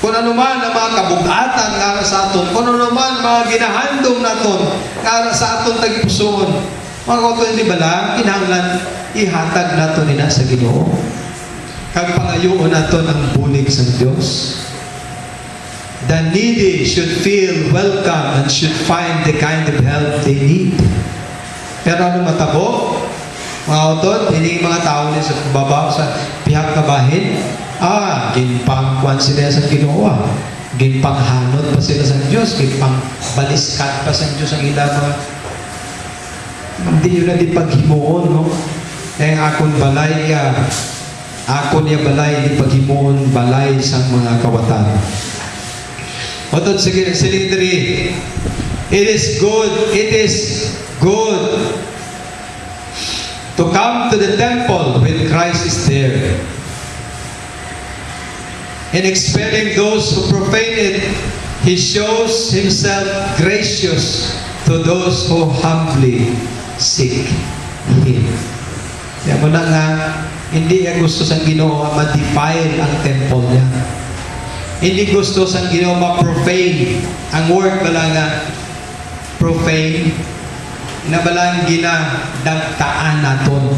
kung ano man ang mga kabugatan nga sa aton, kung ano man mga ginahandong naton nga sa aton tagipusoon, mga kautuan, hindi ba lang kinahanglan ihatag naton nina sa Ginoo kag pangayoon naton ang bulig sa Dios. The needy should feel welcome and should find the kind of help they need. Pero ano matabo? Mga auton, hindi mga tao niya sa babaw sa pihak na bahin. Ginpangkuan sila sa Ginoo. Ginpanghanot pa sila sa Diyos. Ginpangbaliskat pa sa Diyos ang ilang mga hindi yun na di paghimuon, no? Kaya akong balay, ako niya balay, di paghimuon balay sa mga kawatan. Otod, sige, silindri. It is good to come to the temple when Christ is there. In expelling those who profane it, He shows Himself gracious to those who humbly seek Him. Kaya mo na nga, hindi niya gusto sa Ginoo ma-defile ang temple niya. Hindi gusto sa Ginoo ma-profane. Ang word pala nga, profane, na balang ginadagtaan naton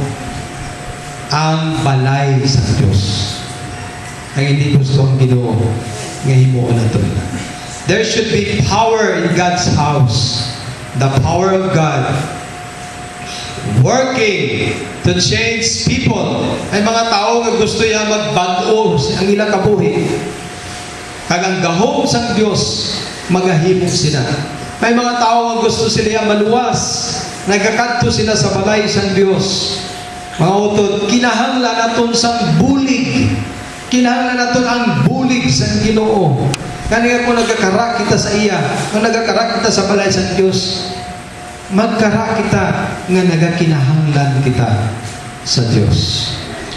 ang balay sa Diyos. Ang hindi gusto ang Ginoo nga himuon naton. There should be power in God's house. The power of God working to change people. Ay mga tao nga gusto niya magbago ang ilang kabuhi. Kag ang gahom sang Dios magahimo sila. May mga tao nga gusto sila maluwas. Nagakadto sila sa balay sang Dios. Mga utod, kinahanglan naton sang bulig. Kinahanglan naton ang bulig sang Ginoo. Kaniya kung nagkakara kita sa iya, kung nagkakara kita sa balay sang Dios, magkara kita nga nagakinahanglan kita sa Dios.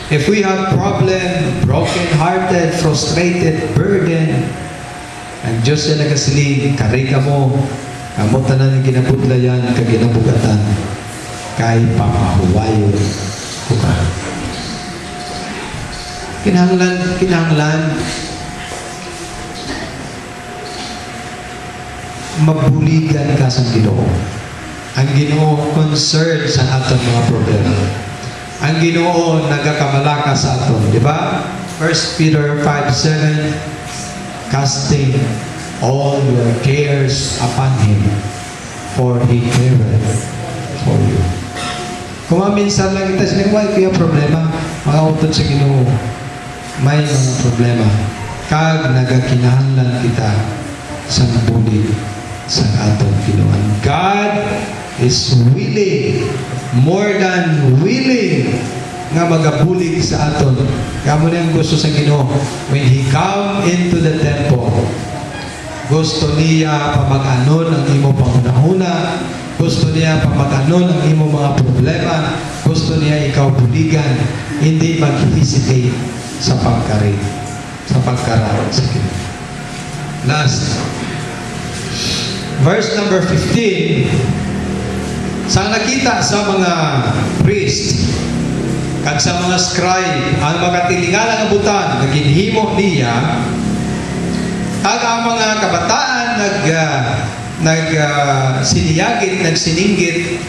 If we have problem, broken-hearted, frustrated, burden, ang Diyos ay nagasiling, kari ka mo, kamutan na ng ginabudlayan, kaginabugatan, kay papahuwayo ko ka. Kinahanglan, mabuligan ka sa Ginoo. Ang Ginoo concerned sa atong mga problema. Ang Ginoo nagakamalaka sa aton, di ba? 1 Peter 5:7, casting all your cares upon Him, for He careth for you. Kung minsan lang kita silang, why kaya problema? Mga utod sa Ginoo, may mga problema. Kag nagakinahanglan kita sa bulig sa atong Ginoo. God is willing, more than willing, nga magabulig sa aton. Kamo na yung gusto sa Ginoo. When He come into the temple, gusto niya pamag-anon ang imo pangunahuna, gusto niya pamag-anon ang imo mga problema, gusto niya ikaw buligan, hindi mag-hesitate sa pagkari, sa pagkaraan sa Ginoo. Last, verse number 15, sa nakita sa mga priest kag sa mga scribe ang makatilingalang abutan nga ginhimo niya, kag ang mga kabataan nagsiningit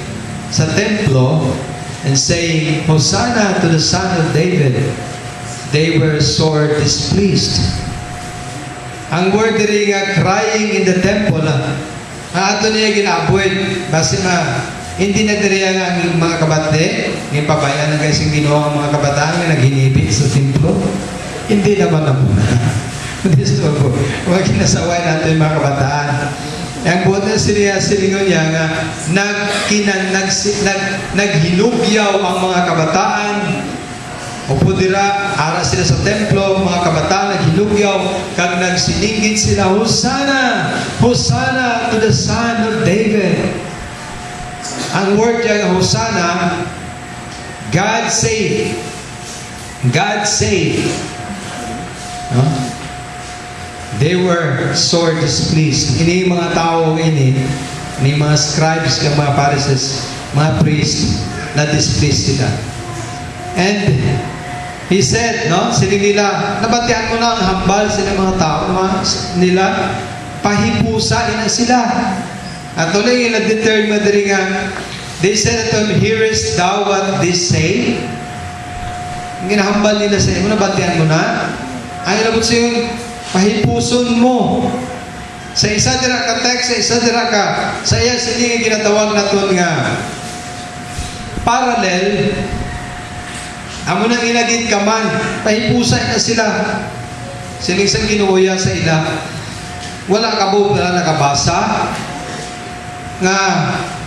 sa templo and saying, Hosanna to the Son of David, they were sore displeased. Ang word diri nga crying in the temple, ato niya ginabuid basi hindi na diri ang mga kabate, ng pabayan ng kaising Ginoo ang mga kabataan nga naghinipit sa templo. Hindi naman na muna. Gusto ko, mga kinasaway natin yung mga kabataan. Ang buhat na silingon niya nga, naghinugyaw ang mga kabataan. Upo dira, ara sila sa templo, mga kabataan naghinugyaw, kag nagsiningit sila, Hosanna! Hosanna to the Son of David! Ang word niya, Hosanna, God save. God save. No? They were sore displeased. Ini mga tao ini mga scribes, mga Pharisees, mga priests, na displeased sila. And He said, no, sila nila, nabatian mo na ang hambal sila mga tao, nila, pahipusa ina sila. At ulit yung na-determine nga, they said to him, hearest thou what this say? Ang ginahambal nila sa iyo, nabatian mo na? Ang ilabot sa yung pahipuson mo. Sa isa dira ka text, sa isa dira ka, sa iya sila nga ginatawag naton nga parallel. Amo nang ilagid ka man, pahipusay na sila. Sila isang ginuuya sa ila. Wala ka ba na nakabasa nga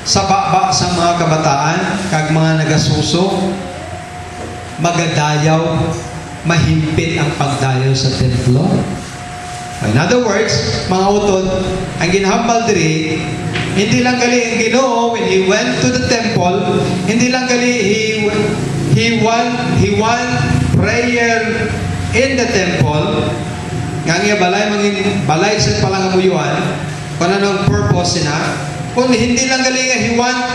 sa baba sa mga kabataan, kag mga nagasuso, magadayaw, mahimpit ang pagdayaw sa templo. In other words, mga utod, ang ginahambal diri, hindi lang gali ang Ginoo when He went to the temple, hindi lang gali He won prayer in the temple, nga nga balay sa palangamuyuan, kung anong purpose na, kundi hindi lang gali nga He want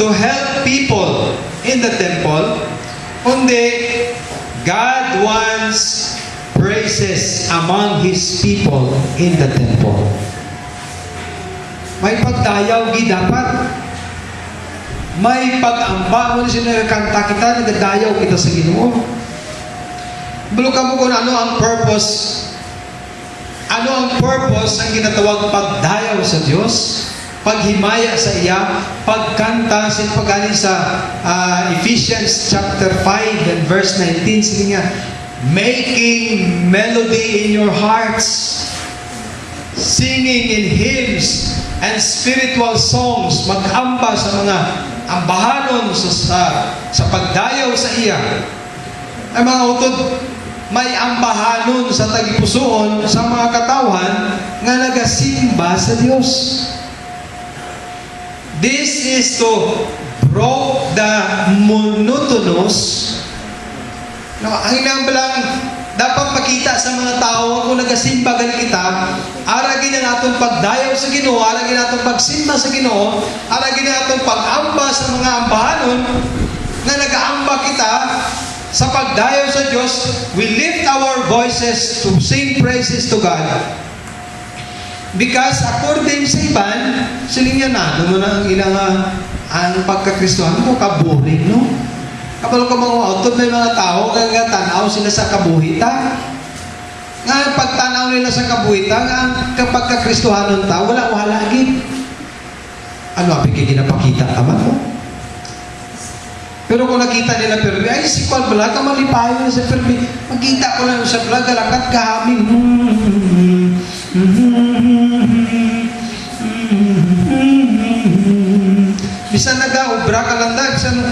to help people in the temple, kundi God wants praises among His people in the temple. May pagdayaw dapat. May pag-amba. Ano siya nagkanta kita, nagdayaw kita sa Ginoo. Balo ka mo kung ano ang purpose. Ano ang purpose ng ginatawag pagdayaw sa Diyos? Paghimaya sa iya, pagkanta, pagani sa Ephesians chapter 5 and verse 19, sige nga, making melody in your hearts, singing in hymns and spiritual songs, mag-amba sa mga ambahanon sa pagdayaw sa iya. Ay mga utod, may ambahanon sa tagipusoon sa mga katawhan nga nagasimba sa Dios. This is to broke the monotonous. Ang inambalang dapat makita sa mga tao kung nagasimba gani kita, aragin na natin pagdayaw sa Ginoo, aragin natin pagsimba sa Ginoo, aragin natin pag-amba sa mga ambahanon na nag-aamba kita sa pagdayaw sa Diyos. We lift our voices to sing praises to God. Because according sa iban, siling yan na, ano mo na ang ilang ang pagkakristuhan mo, kaburing, no? Kapag ka mga utod, may mga tao, kaya tanaw sila sa kabuhita. Nga, pagtanaw nila sa kabuhita, nga, kapag kakristuhanon tao, wala lagi. Ano, apik, ginapakita, tama mo? Pero kung nakita nila permi, ay, si Paul Bala, kamalipayo na sa permi. Magkita ko lang sa vlog, alakat kahamin. Bisa nag-ubra ka lang, bisan